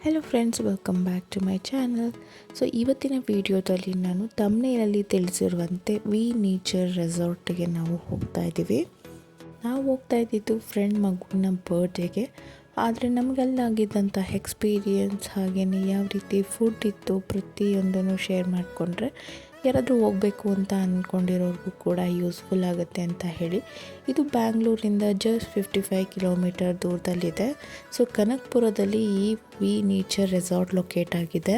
Hello friends, welcome back to my channel. So ಇವತ್ತಿನ ವಿಡಿಯೋದಲ್ಲಿ ನಾನು ತಮ್ನೇಲಲ್ಲಿ ತಿಳಿಸಿರುವಂತೆ ವಿ ನೇಚರ್ ರೆಸಾರ್ಟ್ಗೆ ನಾವು ಹೋಗ್ತಾ ಇದ್ದೀವಿ. ನಾವು ಹೋಗ್ತಾ ಇದ್ದಿದ್ದು ಫ್ರೆಂಡ್ ಮಗುವಿನ ಬರ್ಡೇಗೆ. ಆದರೆ ನಮಗಲ್ಲಾಗಿದ್ದಂಥ ಎಕ್ಸ್ಪೀರಿಯನ್ಸ್ ಹಾಗೆಯೇ ಯಾವ ರೀತಿ ಫುಡ್ ಇತ್ತು ಪ್ರತಿಯೊಂದನ್ನು ಶೇರ್ ಮಾಡಿಕೊಂಡ್ರೆ ಯಾರಾದರೂ ಹೋಗಬೇಕು ಅಂತ ಅಂದ್ಕೊಂಡಿರೋರ್ಗೂ ಕೂಡ ಯೂಸ್ಫುಲ್ ಆಗುತ್ತೆ ಅಂತ ಹೇಳಿ. ಇದು ಬ್ಯಾಂಗ್ಳೂರಿಂದ ಜಸ್ಟ್ 55 ಕಿಲೋಮೀಟರ್ ದೂರದಲ್ಲಿದೆ. ಸೊ ಕನಕಪುರದಲ್ಲಿ ಈ ವಿ ನೇಚರ್ ರೆಸಾರ್ಟ್ ಲೊಕೇಟ್ ಆಗಿದೆ.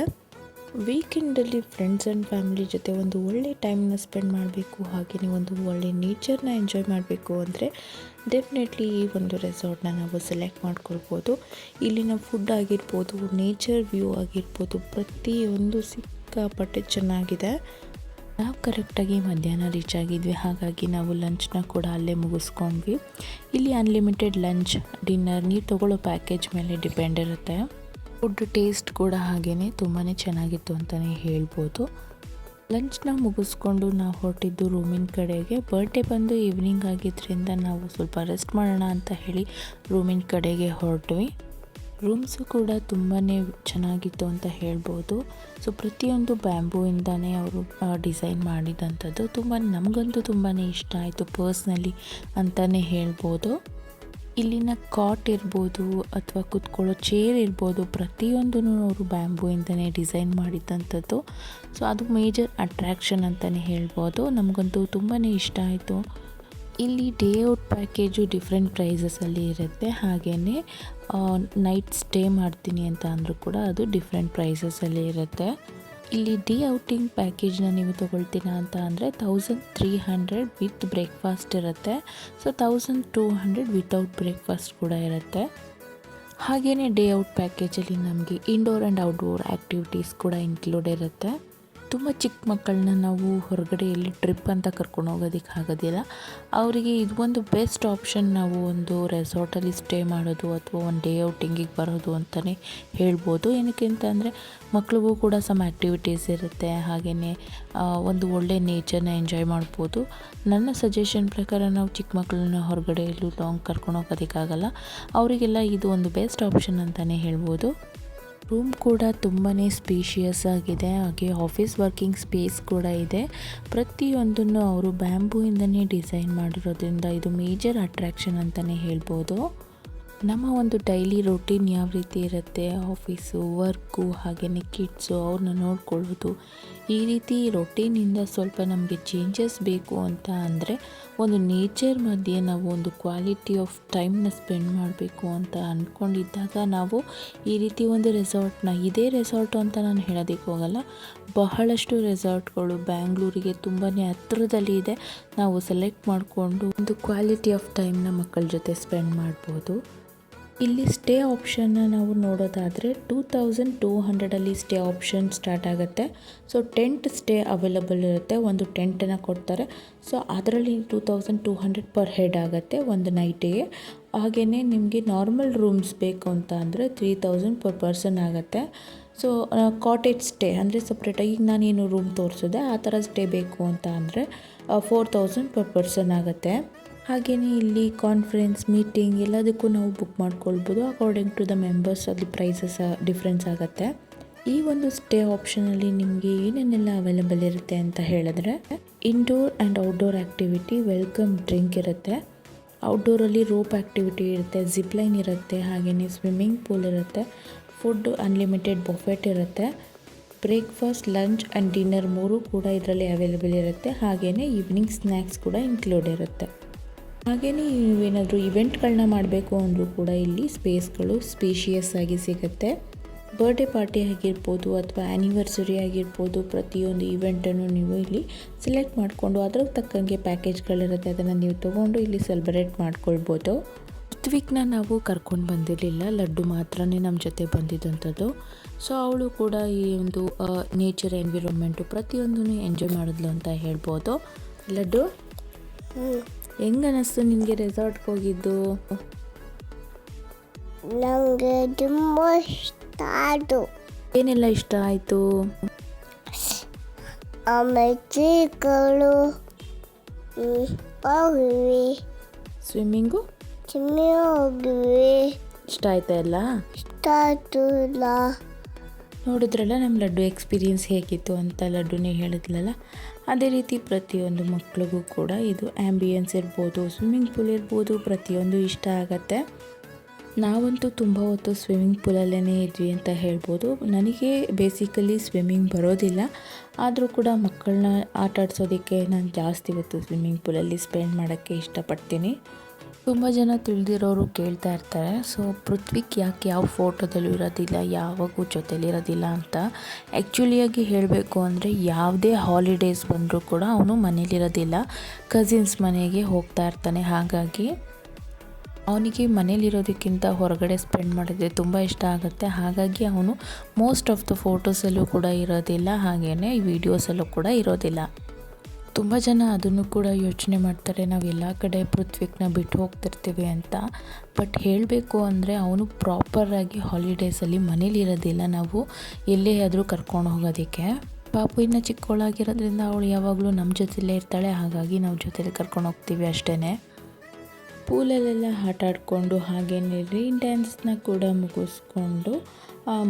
ವೀಕೆಂಡಲ್ಲಿ ಫ್ರೆಂಡ್ಸ್ ಆ್ಯಂಡ್ ಫ್ಯಾಮಿಲಿ ಜೊತೆ ಒಂದು ಒಳ್ಳೆ ಟೈಮ್ನ ಸ್ಪೆಂಡ್ ಮಾಡಬೇಕು, ಹಾಗೆಯೇ ಒಂದು ಒಳ್ಳೆ ನೇಚರ್ನ ಎಂಜಾಯ್ ಮಾಡಬೇಕು ಅಂದರೆ ಡೆಫಿನೆಟ್ಲಿ ಈ ಒಂದು ರೆಸಾರ್ಟ್ನ ನಾವು ಸೆಲೆಕ್ಟ್ ಮಾಡ್ಕೊಳ್ಬೋದು. ಇಲ್ಲಿನ ಫುಡ್ ಆಗಿರ್ಬೋದು, ನೇಚರ್ ವ್ಯೂ ಆಗಿರ್ಬೋದು, ಪ್ರತಿಯೊಂದು ಸಿಕ್ಕಾಪಟ್ಟೆ ಚೆನ್ನಾಗಿದೆ. ನಾವು ಕರೆಕ್ಟಾಗಿ ಮಧ್ಯಾಹ್ನ ರೀಚ್ ಆಗಿದ್ವಿ, ಹಾಗಾಗಿ ನಾವು ಲಂಚ್ನ ಕೂಡ ಅಲ್ಲೇ ಮುಗಿಸ್ಕೊಂಡ್ವಿ. ಇಲ್ಲಿ ಅನ್ಲಿಮಿಟೆಡ್ ಲಂಚ್, ಡಿನ್ನರ್ ನೀವು ತೊಗೊಳ್ಳೋ ಪ್ಯಾಕೇಜ್ ಮೇಲೆ ಡಿಪೆಂಡ್ ಇರುತ್ತೆ. ಫುಡ್ ಟೇಸ್ಟ್ ಕೂಡ ಹಾಗೆಯೇ ತುಂಬಾ ಚೆನ್ನಾಗಿತ್ತು ಅಂತಲೇ ಹೇಳ್ಬೋದು. ಲಂಚ್ನ ಮುಗಿಸ್ಕೊಂಡು ನಾವು ಹೊರಟಿದ್ದು ರೂಮಿನ ಕಡೆಗೆ. ಬರ್ಡೇ ಬಂದು ಈವ್ನಿಂಗ್ ಆಗಿದ್ದರಿಂದ ನಾವು ಸ್ವಲ್ಪ ರೆಸ್ಟ್ ಮಾಡೋಣ ಅಂತ ಹೇಳಿ ರೂಮಿನ ಕಡೆಗೆ ಹೊರಟ್ವಿ. ರೂಮ್ಸು ಕೂಡ ತುಂಬಾ ಚೆನ್ನಾಗಿತ್ತು ಅಂತ ಹೇಳ್ಬೋದು. ಸೊ ಪ್ರತಿಯೊಂದು ಬ್ಯಾಂಬೂಯಿಂದನೇ ಅವರು ಡಿಸೈನ್ ಮಾಡಿದಂಥದ್ದು ನಮಗಂತೂ ತುಂಬಾ ಇಷ್ಟ ಆಯಿತು ಪರ್ಸ್ನಲಿ ಅಂತಲೇ ಹೇಳ್ಬೋದು. ಇಲ್ಲಿನ ಕಾಟ್ ಇರ್ಬೋದು ಅಥವಾ ಕೂತ್ಕೊಳ್ಳೋ ಚೇರ್ ಇರ್ಬೋದು, ಪ್ರತಿಯೊಂದೂ ಅವರು ಬ್ಯಾಂಬೂಯಿಂದನೇ ಡಿಸೈನ್ ಮಾಡಿದಂಥದ್ದು. ಸೊ ಅದು ಮೇಜರ್ ಅಟ್ರ್ಯಾಕ್ಷನ್ ಅಂತಲೇ ಹೇಳ್ಬೋದು. ನಮಗಂತೂ ತುಂಬಾ ಇಷ್ಟ ಆಯಿತು. ಇಲ್ಲಿ ಡೇ ಔಟ್ ಪ್ಯಾಕೇಜು ಡಿಫ್ರೆಂಟ್ ಪ್ರೈಸಸಲ್ಲಿ ಇರುತ್ತೆ, ಹಾಗೆಯೇ ನೈಟ್ ಸ್ಟೇ ಮಾಡ್ತೀನಿ ಅಂತ ಅಂದರೂ ಕೂಡ ಅದು ಡಿಫ್ರೆಂಟ್ ಪ್ರೈಸಸಲ್ಲಿ ಇರುತ್ತೆ. ಇಲ್ಲಿ ಡೇ ಔಟಿಂಗ್ ಪ್ಯಾಕೇಜ್ನ ನೀವು ತೊಗೊಳ್ತೀರಾ ಅಂತ ಅಂದರೆ 1300 ವಿತ್ ಬ್ರೇಕ್ಫಾಸ್ಟ್ ಇರುತ್ತೆ. ಸೊ 1200 ವಿತೌಟ್ ಬ್ರೇಕ್ಫಾಸ್ಟ್ ಕೂಡ ಇರುತ್ತೆ. ಹಾಗೆಯೇ ಡೇ ಔಟ್ ಪ್ಯಾಕೇಜಲ್ಲಿ ನಮಗೆ ಇಂಡೋರ್ ಆ್ಯಂಡ್ ಔಟ್ಡೋರ್ ಆ್ಯಕ್ಟಿವಿಟೀಸ್ ಕೂಡ ಇನ್ಕ್ಲೂಡ್ ಇರುತ್ತೆ. ತುಂಬ ಚಿಕ್ಕ ಮಕ್ಕಳನ್ನ ನಾವು ಹೊರಗಡೆ ಎಲ್ಲಿ ಟ್ರಿಪ್ ಅಂತ ಕರ್ಕೊಂಡು ಹೋಗೋದಕ್ಕೆ ಆಗೋದಿಲ್ಲ, ಅವರಿಗೆ ಇದು ಒಂದು ಬೆಸ್ಟ್ ಆಪ್ಷನ್. ನಾವು ಒಂದು ರೆಸಾರ್ಟಲ್ಲಿ ಸ್ಟೇ ಮಾಡೋದು ಅಥವಾ ಒಂದು ಡೇ ಔಟಿಂಗಿಗೆ ಬರೋದು ಅಂತಲೇ ಹೇಳ್ಬೋದು. ಏನಕ್ಕೆ ಅಂತಂದರೆ ಮಕ್ಳಿಗೂ ಕೂಡ ಸಮ್ ಆ್ಯಕ್ಟಿವಿಟೀಸ್ ಇರುತ್ತೆ, ಹಾಗೆಯೇ ಒಂದು ಒಳ್ಳೆ ನೇಚರ್ನ ಎಂಜಾಯ್ ಮಾಡ್ಬೋದು. ನನ್ನ ಸಜೆಷನ್ ಪ್ರಕಾರ ನಾವು ಚಿಕ್ಕ ಮಕ್ಕಳನ್ನ ಹೊರಗಡೆ ಎಲ್ಲೂ ಲಾಂಗ್ ಕರ್ಕೊಂಡು ಹೋಗೋದಕ್ಕಾಗಲ್ಲ, ಅವರಿಗೆಲ್ಲ ಇದು ಒಂದು ಬೆಸ್ಟ್ ಆಪ್ಷನ್ ಅಂತಲೇ ಹೇಳ್ಬೋದು. ರೂಮ್ ಕೂಡ ತುಂಬಾ ಸ್ಪೇಷಿಯಸ್ ಆಗಿದೆ, ಹಾಗೆ ಆಫೀಸ್ ವರ್ಕಿಂಗ್ ಸ್ಪೇಸ್ ಕೂಡ ಇದೆ. ಪ್ರತಿಯೊಂದನ್ನು ಅವರು ಬ್ಯಾಂಬೂಯಿಂದನೇ ಡಿಸೈನ್ ಮಾಡಿರೋದ್ರಿಂದ ಇದು ಮೇಜರ್ ಅಟ್ರ್ಯಾಕ್ಷನ್ ಅಂತಲೇ ಹೇಳ್ಬೋದು. ನಮ್ಮ ಒಂದು ಡೈಲಿ ರೊಟೀನ್ ಯಾವ ರೀತಿ ಇರುತ್ತೆ, ಆಫೀಸು, ವರ್ಕು, ಹಾಗೆಯೇ ಕಿಡ್ಸು ಅವ್ರನ್ನ ನೋಡ್ಕೊಳ್ಳೋದು, ಈ ರೀತಿ ರೊಟೀನಿಂದ ಸ್ವಲ್ಪ ನಮಗೆ ಚೇಂಜಸ್ ಬೇಕು ಅಂತ ಅಂದರೆ ಒಂದು ನೇಚರ್ ಮಧ್ಯೆ ನಾವು ಒಂದು ಕ್ವಾಲಿಟಿ ಆಫ್ ಟೈಮ್ನ ಸ್ಪೆಂಡ್ ಮಾಡಬೇಕು ಅಂತ ಅಂದ್ಕೊಂಡಿದ್ದಾಗ ನಾವು ಈ ರೀತಿ ಒಂದು ರೆಸಾರ್ಟ್ನ, ಇದೇ ರೆಸಾರ್ಟು ಅಂತ ನಾನು ಹೇಳೋದಕ್ಕೆ ಹೋಗಲ್ಲ, ಬಹಳಷ್ಟು ರೆಸಾರ್ಟ್ಗಳು ಬ್ಯಾಂಗ್ಳೂರಿಗೆ ತುಂಬಾ ಹತ್ತಿರದಲ್ಲಿ ಇದೆ. ನಾವು ಸೆಲೆಕ್ಟ್ ಮಾಡಿಕೊಂಡು ಒಂದು ಕ್ವಾಲಿಟಿ ಆಫ್ ಟೈಮ್ನ ಮಕ್ಕಳ ಜೊತೆ ಸ್ಪೆಂಡ್ ಮಾಡ್ಬೋದು. ಇಲ್ಲಿ ಸ್ಟೇ ಆಪ್ಷನ್ನ ನಾವು ನೋಡೋದಾದರೆ 2200 ಸ್ಟೇ ಆಪ್ಷನ್ ಸ್ಟಾರ್ಟ್ ಆಗುತ್ತೆ. ಸೊ ಟೆಂಟ್ ಸ್ಟೇ ಅವೈಲಬಲ್ ಇರುತ್ತೆ, ಒಂದು ಟೆಂಟನ್ನು ಕೊಡ್ತಾರೆ. ಸೊ ಅದರಲ್ಲಿ 2200 ಪರ್ ಹೆಡ್ ಆಗುತ್ತೆ ಒಂದು ನೈಟಿಗೆ. ಹಾಗೆಯೇ ನಿಮಗೆ ನಾರ್ಮಲ್ ರೂಮ್ಸ್ ಬೇಕು ಅಂತ ಅಂದರೆ 3000 ಪರ್ ಪರ್ಸನ್ ಆಗುತ್ತೆ. ಸೊ ಕಾಟೇಜ್ ಸ್ಟೇ ಅಂದರೆ ಸಪ್ರೇಟಾಗಿ ಈಗ ನಾನೇನು ರೂಮ್ ತೋರಿಸಿದೆ ಆ ಥರ ಸ್ಟೇ ಬೇಕು ಅಂತ ಅಂದರೆ 4000 ಪರ್ ಪರ್ಸನ್ ಆಗುತ್ತೆ. ಹಾಗೆಯೇ ಇಲ್ಲಿ ಕಾನ್ಫರೆನ್ಸ್, ಮೀಟಿಂಗ್ ಎಲ್ಲದಕ್ಕೂ ನಾವು ಬುಕ್ ಮಾಡ್ಕೊಳ್ಬೋದು. ಅಕಾರ್ಡಿಂಗ್ ಟು ದ ಮೆಂಬರ್ಸ್ ಅಲ್ಲಿ ಪ್ರೈಸಸ್ ಡಿಫ್ರೆನ್ಸ್ ಆಗುತ್ತೆ. ಈ ಒಂದು ಸ್ಟೇ ಆಪ್ಷನಲ್ಲಿ ನಿಮಗೆ ಏನೇನೆಲ್ಲ ಅವೈಲಬಲ್ ಇರುತ್ತೆ ಅಂತ ಹೇಳಿದ್ರೆ, indoor and outdoor activity, welcome drink ಇರುತ್ತೆ. ಔಟ್ಡೋರಲ್ಲಿ ರೋಪ್ ಆ್ಯಕ್ಟಿವಿಟಿ ಇರುತ್ತೆ, ಜಿಪ್ಲೈನ್ ಇರುತ್ತೆ, ಹಾಗೆಯೇ ಸ್ವಿಮ್ಮಿಂಗ್ ಪೂಲ್ ಇರುತ್ತೆ. ಫುಡ್ ಅನ್ಲಿಮಿಟೆಡ್ ಬಫೆಟ್ ಇರುತ್ತೆ. ಬ್ರೇಕ್ಫಾಸ್ಟ್, ಲಂಚ್ ಆ್ಯಂಡ್ ಡಿನ್ನರ್ ಮೂರು ಕೂಡ ಇದರಲ್ಲಿ ಅವೈಲಬಲ್ ಇರುತ್ತೆ. ಹಾಗೆಯೇ ಈವ್ನಿಂಗ್ ಸ್ನ್ಯಾಕ್ಸ್ ಕೂಡ ಇನ್ಕ್ಲೂಡ್ ಇರುತ್ತೆ. ಹಾಗೆಯೇ ನೀವೇನಾದರೂ ಇವೆಂಟ್ಗಳನ್ನ ಮಾಡಬೇಕು ಅಂದರೂ ಕೂಡ ಇಲ್ಲಿ ಸ್ಪೇಸ್ಗಳು ಸ್ಪೇಷಿಯಸ್ ಆಗಿ ಸಿಗುತ್ತೆ. ಬರ್ಡೇ ಪಾರ್ಟಿ ಆಗಿರ್ಬೋದು ಅಥವಾ ಆ್ಯನಿವರ್ಸರಿ ಆಗಿರ್ಬೋದು, ಪ್ರತಿಯೊಂದು ಇವೆಂಟನ್ನು ನೀವು ಇಲ್ಲಿ ಸೆಲೆಕ್ಟ್ ಮಾಡಿಕೊಂಡು ಅದ್ರ ತಕ್ಕಂಗೆ ಪ್ಯಾಕೇಜ್ಗಳಿರುತ್ತೆ, ಅದನ್ನು ನೀವು ತೊಗೊಂಡು ಇಲ್ಲಿ ಸೆಲೆಬ್ರೇಟ್ ಮಾಡ್ಕೊಳ್ಬೋದು. ಋತ್ವಿಕ್ನ ನಾವು ಕರ್ಕೊಂಡು ಬಂದಿರಲಿಲ್ಲ, ಲಡ್ಡು ಮಾತ್ರನೇ ನಮ್ಮ ಜೊತೆ ಬಂದಿದ್ದಂಥದ್ದು. ಸೊ ಅವಳು ಕೂಡ ಈ ಒಂದು ನೇಚರ್ ಎನ್ವಿರಾನ್ಮೆಂಟು ಪ್ರತಿಯೊಂದನ್ನು ಎಂಜಾಯ್ ಮಾಡಿದ್ಲು ಅಂತ ಹೇಳ್ಬೋದು. ಲಡ್ಡು, ಹೆಂಗೆ ಅನ್ನಿಸ್ತು ನಿನಗೆ ರೆಸಾರ್ಟ್ಗೆ ಹೋಗಿದ್ದು? ನನಗೆ ತುಂಬ ಇಷ್ಟ ಆಯಿತು. ಏನೆಲ್ಲ ಇಷ್ಟ ಆಯಿತು? ಮೆಚ್ಚಿಗಳು ಹೋಗಿವಿ, ಸ್ವಿಮ್ಮಿಂಗು ಹೋಗಿವಿ. ಇಷ್ಟ ಆಯ್ತಾ ಎಲ್ಲ? ಇಷ್ಟ ತಾತುಲ ನೋಡಿದ್ರಲ್ಲ ನಮ್ಮ ಲಡ್ಡು ಎಕ್ಸ್ಪೀರಿಯನ್ಸ್ ಹೇಗಿತ್ತು ಅಂತ ಲಡ್ಡುನೇ ಹೇಳಿದ್ಲಲ್ಲ. ಅದೇ ರೀತಿ ಪ್ರತಿಯೊಂದು ಮಕ್ಳಿಗೂ ಕೂಡ ಇದು ಆ್ಯಂಬಿಯನ್ಸ್ ಇರ್ಬೋದು, ಸ್ವಿಮ್ಮಿಂಗ್ ಪೂಲ್ ಇರ್ಬೋದು, ಪ್ರತಿಯೊಂದು ಇಷ್ಟ ಆಗತ್ತೆ. ನಾವಂತೂ ತುಂಬ ಹೊತ್ತು ಸ್ವಿಮ್ಮಿಂಗ್ ಪೂಲಲ್ಲೇ ಇದ್ವಿ ಅಂತ ಹೇಳ್ಬೋದು. ನನಗೆ ಬೇಸಿಕಲಿ ಸ್ವಿಮ್ಮಿಂಗ್ ಬರೋದಿಲ್ಲ, ಆದರೂ ಕೂಡ ಮಕ್ಕಳನ್ನ ಆಟ ಆಡ್ಸೋದಕ್ಕೆ ನಾನು ಜಾಸ್ತಿ ಹೊತ್ತು ಸ್ವಿಮ್ಮಿಂಗ್ ಪೂಲಲ್ಲಿ ಸ್ಪೆಂಡ್ ಮಾಡೋಕ್ಕೆ ಇಷ್ಟಪಡ್ತೀನಿ. ತುಂಬ ಜನ ತಿಳಿದಿರೋರು ಕೇಳ್ತಾ ಇರ್ತಾರೆ, ಸೊ ಪೃಥ್ವಿಕ್ ಯಾಕೆ ಯಾವ ಫೋಟೋದಲ್ಲೂ ಇರೋದಿಲ್ಲ, ಯಾವಾಗೂ ಜೊತೆಲಿರೋದಿಲ್ಲ ಅಂತ. ಆ್ಯಕ್ಚುಲಿಯಾಗಿ ಹೇಳಬೇಕು ಅಂದರೆ ಯಾವುದೇ ಹಾಲಿಡೇಸ್ ಬಂದರೂ ಕೂಡ ಅವನು ಮನೇಲಿರೋದಿಲ್ಲ, ಕಸಿನ್ಸ್ ಮನೆಗೆ ಹೋಗ್ತಾ ಇರ್ತಾನೆ. ಹಾಗಾಗಿ ಅವನಿಗೆ ಮನೇಲಿರೋದಕ್ಕಿಂತ ಹೊರಗಡೆ ಸ್ಪೆಂಡ್ ಮಾಡಿದ್ರೆ ತುಂಬ ಇಷ್ಟ ಆಗುತ್ತೆ. ಹಾಗಾಗಿ ಅವನು ಮೋಸ್ಟ್ ಆಫ್ ದ ಫೋಟೋಸಲ್ಲೂ ಕೂಡ ಇರೋದಿಲ್ಲ, ಹಾಗೆಯೇ ವೀಡಿಯೋಸಲ್ಲೂ ಕೂಡ ಇರೋದಿಲ್ಲ. ತುಂಬ ಜನ ಅದನ್ನು ಕೂಡ ಯೋಚನೆ ಮಾಡ್ತಾರೆ, ನಾವು ಎಲ್ಲ ಕಡೆ ಪೃಥ್ವಿಕ್ನ ಬಿಟ್ಟು ಹೋಗ್ತಿರ್ತೀವಿ ಅಂತ. ಬಟ್ ಹೇಳಬೇಕು ಅಂದರೆ ಅವನು ಪ್ರಾಪರಾಗಿ ಹಾಲಿಡೇಸಲ್ಲಿ ಮನೇಲಿರೋದಿಲ್ಲ, ನಾವು ಎಲ್ಲೇ ಆದರೂ ಕರ್ಕೊಂಡು ಹೋಗೋದಕ್ಕೆ. ಪಾಪು ಇನ್ನು ಚಿಕ್ಕವಳಾಗಿರೋದ್ರಿಂದ ಅವಳು ಯಾವಾಗಲೂ ನಮ್ಮ ಜೊತೆಲೇ ಇರ್ತಾಳೆ, ಹಾಗಾಗಿ ನಾವು ಜೊತೆಲಿ ಕರ್ಕೊಂಡು ಹೋಗ್ತೀವಿ ಅಷ್ಟೇ. ಪೂಲಲ್ಲೆಲ್ಲ ಆಟ ಆಡಿಕೊಂಡು ಹಾಗೆಯೇ ರೈನ್ ಡ್ಯಾನ್ಸ್ನ ಕೂಡ ಮುಗಿಸ್ಕೊಂಡು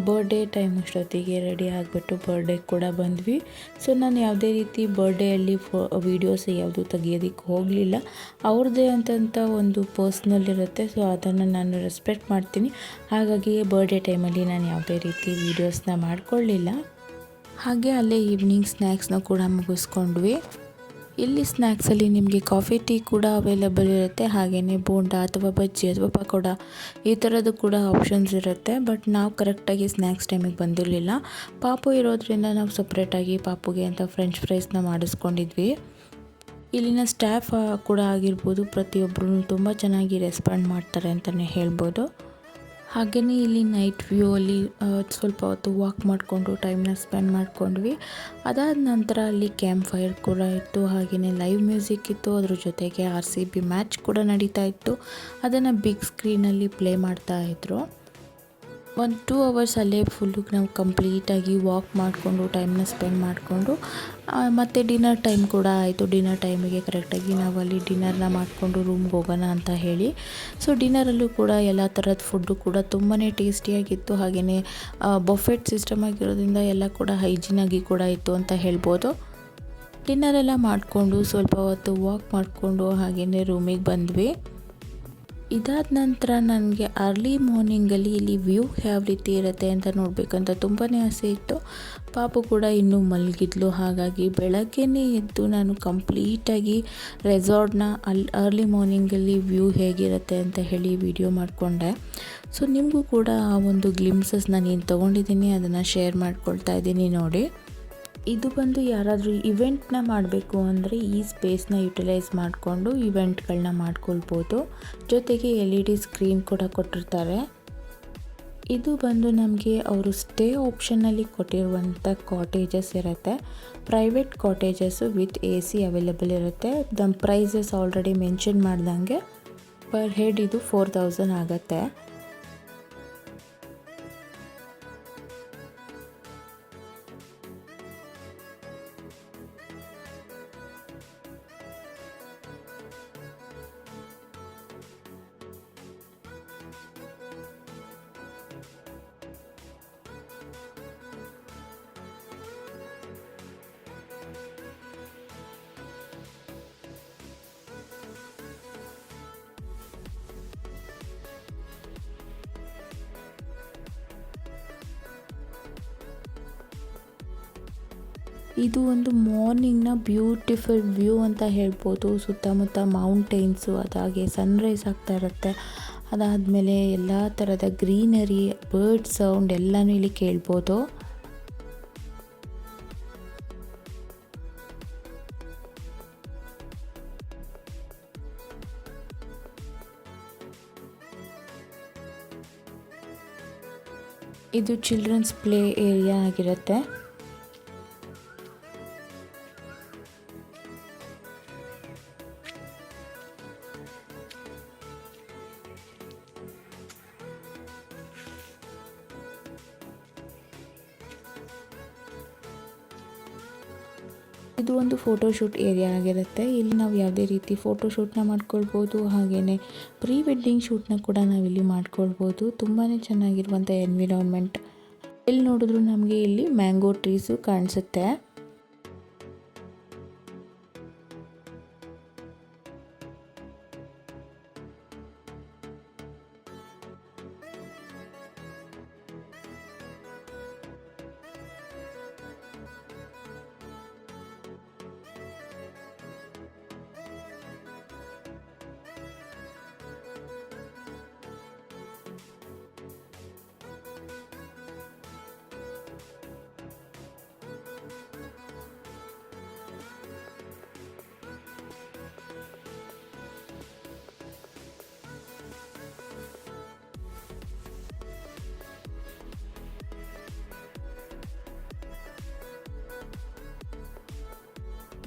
ಬರ್ಡೇ ಟೈಮ್ ಅಷ್ಟೊತ್ತಿಗೆ ರೆಡಿ ಆಗಿಬಿಟ್ಟು ಬರ್ಡೇ ಕೂಡ ಬಂದ್ವಿ. ಸೊ ನಾನು ಯಾವುದೇ ರೀತಿ ಬರ್ಡೇಯಲ್ಲಿ ವೀಡಿಯೋಸ್ ಯಾವುದು ತೆಗಿಯೋದಕ್ಕೆ ಹೋಗಲಿಲ್ಲ. ಅವ್ರದ್ದೇ ಅಂತಂತ ಒಂದು ಪರ್ಸ್ನಲ್ ಇರುತ್ತೆ, ಸೊ ಅದನ್ನು ನಾನು ರೆಸ್ಪೆಕ್ಟ್ ಮಾಡ್ತೀನಿ. ಹಾಗಾಗಿ ಬರ್ಡೇ ಟೈಮಲ್ಲಿ ನಾನು ಯಾವುದೇ ರೀತಿ ವೀಡಿಯೋಸ್ನ ಮಾಡ್ಕೊಳ್ಳಿಲ್ಲ. ಹಾಗೆ ಅಲ್ಲೇ ಈವ್ನಿಂಗ್ ಸ್ನ್ಯಾಕ್ಸ್ನ ಕೂಡ ಮುಗಿಸ್ಕೊಂಡ್ವಿ. ಇಲ್ಲಿ ಸ್ನ್ಯಾಕ್ಸಲ್ಲಿ ನಿಮಗೆ ಕಾಫಿ ಟೀ ಕೂಡ ಅವೈಲಬಲ್ ಇರುತ್ತೆ, ಹಾಗೆಯೇ ಬೋಂಡ ಅಥವಾ ಬಜ್ಜಿ ಅಥವಾ ಪಕೋಡ ಈ ಥರದ್ದು ಕೂಡ ಆಪ್ಷನ್ಸ್ ಇರುತ್ತೆ. ಬಟ್ ನಾವು ಕರೆಕ್ಟಾಗಿ ಸ್ನ್ಯಾಕ್ಸ್ ಟೈಮಿಗೆ ಬಂದಿರಲಿಲ್ಲ. ಪಾಪು ಇರೋದ್ರಿಂದ ನಾವು ಸಪ್ರೇಟಾಗಿ ಪಾಪುಗೆ ಅಂತ ಫ್ರೆಂಚ್ ಫ್ರೈಸ್ನ ಮಾಡಿಸ್ಕೊಂಡಿದ್ವಿ. ಇಲ್ಲಿನ ಸ್ಟಾಫ್ ಕೂಡ ಆಗಿರ್ಬೋದು, ಪ್ರತಿಯೊಬ್ಬರೂ ತುಂಬ ಚೆನ್ನಾಗಿ ರೆಸ್ಪಾಂಡ್ ಮಾಡ್ತಾರೆ ಅಂತಲೇ ಹೇಳ್ಬೋದು. ಹಾಗೆಯೇ ಇಲ್ಲಿ ನೈಟ್ ವ್ಯೂ ಅಲ್ಲಿ ಸ್ವಲ್ಪ ಹೊತ್ತು ವಾಕ್ ಮಾಡಿಕೊಂಡು ಟೈಮ್ನ ಸ್ಪೆಂಡ್ ಮಾಡ್ಕೊಂಡ್ವಿ. ಅದಾದ ನಂತರ ಅಲ್ಲಿ ಕ್ಯಾಂಪ್ ಫೈರ್ ಕೂಡ ಇತ್ತು, ಹಾಗೆಯೇ ಲೈವ್ ಮ್ಯೂಸಿಕ್ ಇತ್ತು. ಅದ್ರ ಜೊತೆಗೆ RCB ಮ್ಯಾಚ್ ಕೂಡ ನಡೀತಾ ಇತ್ತು, ಅದನ್ನು ಬಿಗ್ ಸ್ಕ್ರೀನಲ್ಲಿ ಪ್ಲೇ ಮಾಡ್ತಾಯಿದ್ರು. 1-2 ಅವರ್ಸ್ ಅಲ್ಲೇ ಫುಲ್ಲು ನಾವು ಕಂಪ್ಲೀಟಾಗಿ ವಾಕ್ ಮಾಡಿಕೊಂಡು ಟೈಮ್ನ ಸ್ಪೆಂಡ್ ಮಾಡಿಕೊಂಡು ಮತ್ತು ಡಿನ್ನರ್ ಟೈಮ್ ಕೂಡ ಆಯಿತು. ಡಿನ್ನರ್ ಟೈಮಿಗೆ ಕರೆಕ್ಟಾಗಿ ನಾವು ಅಲ್ಲಿ ಡಿನ್ನರ್ನ ಮಾಡಿಕೊಂಡು ರೂಮ್ಗೆ ಹೋಗೋಣ ಅಂತ ಹೇಳಿ. ಸೊ ಡಿನ್ನರಲ್ಲೂ ಕೂಡ ಎಲ್ಲ ಥರದ ಫುಡ್ಡು ಕೂಡ ತುಂಬಾ ಟೇಸ್ಟಿಯಾಗಿತ್ತು, ಹಾಗೆಯೇ ಬಫೆಟ್ ಸಿಸ್ಟಮ್ ಆಗಿರೋದ್ರಿಂದ ಎಲ್ಲ ಕೂಡ ಹೈಜಿನಾಗಿ ಕೂಡ ಇತ್ತು ಅಂತ ಹೇಳ್ಬೋದು. ಡಿನ್ನರೆಲ್ಲ ಮಾಡಿಕೊಂಡು ಸ್ವಲ್ಪ ಹೊತ್ತು ವಾಕ್ ಮಾಡಿಕೊಂಡು ಹಾಗೆಯೇ ರೂಮಿಗೆ ಬಂದ್ವಿ. ಇದಾದ ನಂತರ ನನಗೆ ಅರ್ಲಿ ಮಾರ್ನಿಂಗಲ್ಲಿ ಇಲ್ಲಿ ವ್ಯೂ ಯಾವ ರೀತಿ ಇರುತ್ತೆ ಅಂತ ನೋಡಬೇಕಂತ ತುಂಬಾ ಆಸೆ ಇತ್ತು. ಪಾಪು ಕೂಡ ಇನ್ನೂ ಮಲಗಿದ್ಲು, ಹಾಗಾಗಿ ಬೆಳಗ್ಗೆನೇ ಎದ್ದು ನಾನು ಕಂಪ್ಲೀಟಾಗಿ ರೆಸಾರ್ಟ್ನ ಅರ್ಲಿ ಮಾರ್ನಿಂಗಲ್ಲಿ ವ್ಯೂ ಹೇಗಿರುತ್ತೆ ಅಂತ ಹೇಳಿ ವಿಡಿಯೋ ಮಾಡಿಕೊಂಡೆ. ಸೊ ನಿಮಗೂ ಕೂಡ ಆ ಒಂದು ಗ್ಲಿಮ್ಸಸ್ ನಾನು ತೊಗೊಂಡಿದ್ದೀನಿ, ಅದನ್ನು ಶೇರ್ ಮಾಡ್ಕೊಳ್ತಾ ಇದ್ದೀನಿ ನೋಡಿ. ಇದು ಬಂದು ಯಾರಾದರೂ ಇವೆಂಟ್ನ ಮಾಡಬೇಕು ಅಂದರೆ ಈ ಸ್ಪೇಸ್ನ ಯುಟಿಲೈಸ್ ಮಾಡಿಕೊಂಡು ಇವೆಂಟ್ಗಳನ್ನ ಮಾಡ್ಕೊಳ್ಬೋದು. ಜೊತೆಗೆ LED ಸ್ಕ್ರೀನ್ ಕೂಡ ಕೊಟ್ಟಿರ್ತಾರೆ. ಇದು ಬಂದು ನಮಗೆ ಅವರು ಸ್ಟೇ ಆಪ್ಷನ್ನಲ್ಲಿ ಕೊಟ್ಟಿರುವಂಥ ಕಾಟೇಜಸ್ ಇರುತ್ತೆ, private cottages with AC available ಇರುತ್ತೆ. ದ ಪ್ರೈಸಸ್ ಆಲ್ರೆಡಿ ಮೆನ್ಷನ್ ಮಾಡ್ದಂಗೆ ಪರ್ ಹೆಡ್ ಇದು 4000 ಆಗುತ್ತೆ. ಇದು ಒಂದು ಮಾರ್ನಿಂಗ್ನ ಬ್ಯೂಟಿಫುಲ್ ವ್ಯೂ ಅಂತ ಹೇಳ್ಬೋದು. ಸುತ್ತಮುತ್ತ ಮೌಂಟೇನ್ಸು, ಅದಾಗೆ ಸನ್ರೈಸ್ ಆಗ್ತಾ ಇರುತ್ತೆ. ಅದಾದಮೇಲೆ ಎಲ್ಲ ಥರದ ಗ್ರೀನರಿ, ಬರ್ಡ್ ಸೌಂಡ್ ಎಲ್ಲನೂ ಇಲ್ಲಿ ಕೇಳ್ಬೋದು. ಇದು ಚಿಲ್ಡ್ರನ್ಸ್ ಪ್ಲೇ ಏರಿಯಾ ಆಗಿರುತ್ತೆ. ಇದು ಒಂದು ಫೋಟೋಶೂಟ್ ಏರಿಯಾ ಆಗಿರುತ್ತೆ. ಇಲ್ಲಿ ನಾವು ಯಾವುದೇ ರೀತಿ ಫೋಟೋಶೂಟ್ನ ಮಾಡ್ಕೊಳ್ಬೋದು, ಹಾಗೆಯೇ ಪ್ರೀ ವೆಡ್ಡಿಂಗ್ ಶೂಟ್ನ ಕೂಡ ನಾವಿಲ್ಲಿ ಮಾಡ್ಕೊಳ್ಬೋದು. ತುಂಬಾ ಚೆನ್ನಾಗಿರುವಂಥ ಎನ್ವಿರಾನ್ಮೆಂಟ್. ಎಲ್ಲಿ ನೋಡಿದ್ರು ನಮಗೆ ಇಲ್ಲಿ ಮ್ಯಾಂಗೋ ಟ್ರೀಸು ಕಾಣಿಸುತ್ತೆ.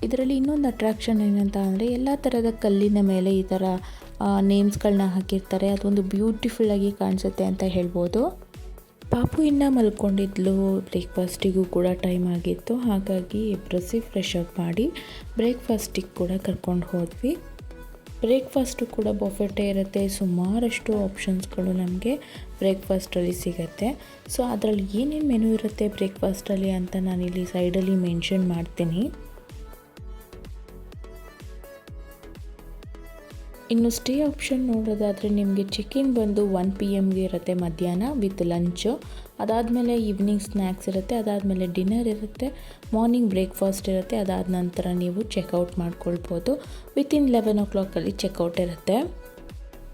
ಇದರಲ್ಲಿ ಇನ್ನೊಂದು ಅಟ್ರಾಕ್ಷನ್ ಏನಂತ ಅಂದರೆ ಎಲ್ಲ ಥರದ ಕಲ್ಲಿನ ಮೇಲೆ ಈ ಥರ ನೇಮ್ಸ್ಗಳನ್ನ ಹಾಕಿರ್ತಾರೆ. ಅದೊಂದು ಬ್ಯೂಟಿಫುಲ್ಲಾಗಿ ಕಾಣಿಸುತ್ತೆ ಅಂತ ಹೇಳ್ಬೋದು. ಪಾಪು ಇನ್ನೂ ಮಲ್ಕೊಂಡಿದ್ಲು. ಬ್ರೇಕ್ಫಾಸ್ಟಿಗೂ ಕೂಡ ಟೈಮ್ ಆಗಿತ್ತು, ಹಾಗಾಗಿ ಎಬ್ಬಿಸಿ ಫ್ರೆಶ್ ಅಪ್ ಮಾಡಿ ಬ್ರೇಕ್ಫಾಸ್ಟಿಗೆ ಕೂಡ ಕರ್ಕೊಂಡು ಹೋದ್ವಿ. ಬ್ರೇಕ್ಫಾಸ್ಟು ಕೂಡ ಬಫೆಟೇ ಇರುತ್ತೆ. ಸುಮಾರಷ್ಟು ಆಪ್ಷನ್ಸ್ಗಳು ನಮಗೆ ಬ್ರೇಕ್ಫಾಸ್ಟಲ್ಲಿ ಸಿಗುತ್ತೆ. ಸೊ ಅದರಲ್ಲಿ ಏನೇನು ಮೆನು ಇರುತ್ತೆ ಬ್ರೇಕ್ಫಾಸ್ಟಲ್ಲಿ ಅಂತ ನಾನಿಲ್ಲಿ ಸೈಡಲ್ಲಿ ಮೆನ್ಷನ್ ಮಾಡ್ತೀನಿ. ಇನ್ನು ಸ್ಟೇ ಆಪ್ಷನ್ ನೋಡೋದಾದರೆ ನಿಮಗೆ ಚೆಕ್-ಇನ್ ಬಂದು 1 PM ಇರುತ್ತೆ ಮಧ್ಯಾಹ್ನ ವಿತ್ ಲಂಚು. ಅದಾದಮೇಲೆ ಈವ್ನಿಂಗ್ ಸ್ನ್ಯಾಕ್ಸ್ ಇರುತ್ತೆ, ಅದಾದಮೇಲೆ ಡಿನ್ನರ್ ಇರುತ್ತೆ, ಮಾರ್ನಿಂಗ್ ಬ್ರೇಕ್ಫಾಸ್ಟ್ ಇರುತ್ತೆ. ಅದಾದ ನಂತರ ನೀವು ಚೆಕ್ಔಟ್ ಮಾಡ್ಕೊಳ್ಬೋದು. ವಿತಿನ್ 11 o'clock ಚೆಕ್ಔಟ್ ಇರುತ್ತೆ.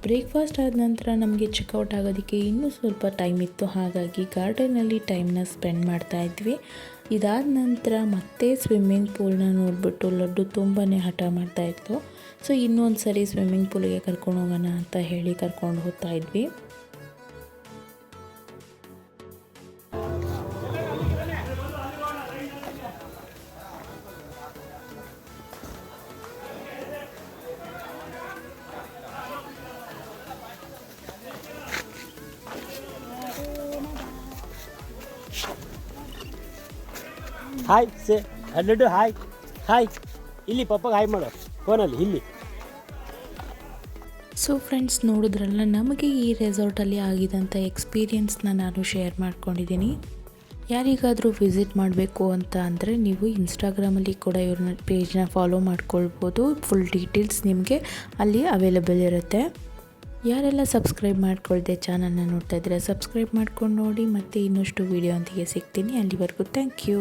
ಬ್ರೇಕ್ಫಾಸ್ಟ್ ಆದ ನಂತರ ನಮಗೆ ಚೆಕ್ಔಟ್ ಆಗೋದಕ್ಕೆ ಇನ್ನೂ ಸ್ವಲ್ಪ ಟೈಮ್ ಇತ್ತು, ಹಾಗಾಗಿ ಗಾರ್ಡನಲ್ಲಿ ಟೈಮ್ನ ಸ್ಪೆಂಡ್ ಮಾಡ್ತಾಯಿದ್ವಿ. ಇದಾದ ನಂತರ ಮತ್ತೆ ಸ್ವಿಮ್ಮಿಂಗ್ ಪೂಲ್ನ ನೋಡಿಬಿಟ್ಟು ಲಡ್ಡು ತುಂಬಾ ಹಠ ಮಾಡ್ತಾಯಿತ್ತು. ಸೊ ಇನ್ನೊಂದು ಸರಿ ಸ್ವಿಮ್ಮಿಂಗ್ ಪೂಲಿಗೆ ಕರ್ಕೊಂಡು ಹೋಗೋಣ ಅಂತ ಹೇಳಿ ಕರ್ಕೊಂಡು ಹೋಗ್ತಾ ಇದ್ವಿ. ಹಾಯ್ ಸೇ ಲಡ್ಡು ಹಾಯ್ ಹಾಯ್ ಇಲ್ಲಿ ಪಪ್ಪಗೆ ಹಾಯ್ ಮಾಡೋ ಫೋನಲ್ಲಿ ಇಲ್ಲಿ. ಸೊ ಫ್ರೆಂಡ್ಸ್, ನೋಡಿದ್ರಲ್ಲ, ನಮಗೆ ಈ ರೆಸಾರ್ಟಲ್ಲಿ ಆಗಿದಂಥ ಎಕ್ಸ್ಪೀರಿಯನ್ಸ್ನ ನಾನು ಶೇರ್ ಮಾಡ್ಕೊಂಡಿದ್ದೀನಿ. ಯಾರಿಗಾದರೂ ವಿಸಿಟ್ ಮಾಡಬೇಕು ಅಂತ ಅಂದರೆ ನೀವು ಇನ್ಸ್ಟಾಗ್ರಾಮಲ್ಲಿ ಕೂಡ ಇವ್ರನ್ನ ಪೇಜ್ನ ಫಾಲೋ ಮಾಡ್ಕೊಳ್ಬೋದು. ಫುಲ್ ಡೀಟೇಲ್ಸ್ ನಿಮಗೆ ಅಲ್ಲಿ ಅವೈಲೇಬಲ್ ಇರುತ್ತೆ. ಯಾರೆಲ್ಲ ಸಬ್ಸ್ಕ್ರೈಬ್ ಮಾಡ್ಕೊಳ್ದೆ ಚಾನಲ್ನ ನೋಡ್ತಾ ಇದ್ದೀರಾ, ಸಬ್ಸ್ಕ್ರೈಬ್ ಮಾಡ್ಕೊಂಡು ನೋಡಿ. ಮತ್ತು ಇನ್ನಷ್ಟು ವೀಡಿಯೋ ಒಂದಿಗೆ ಸಿಗ್ತೀನಿ. ಅಲ್ಲಿವರೆಗೂ ಥ್ಯಾಂಕ್ ಯು.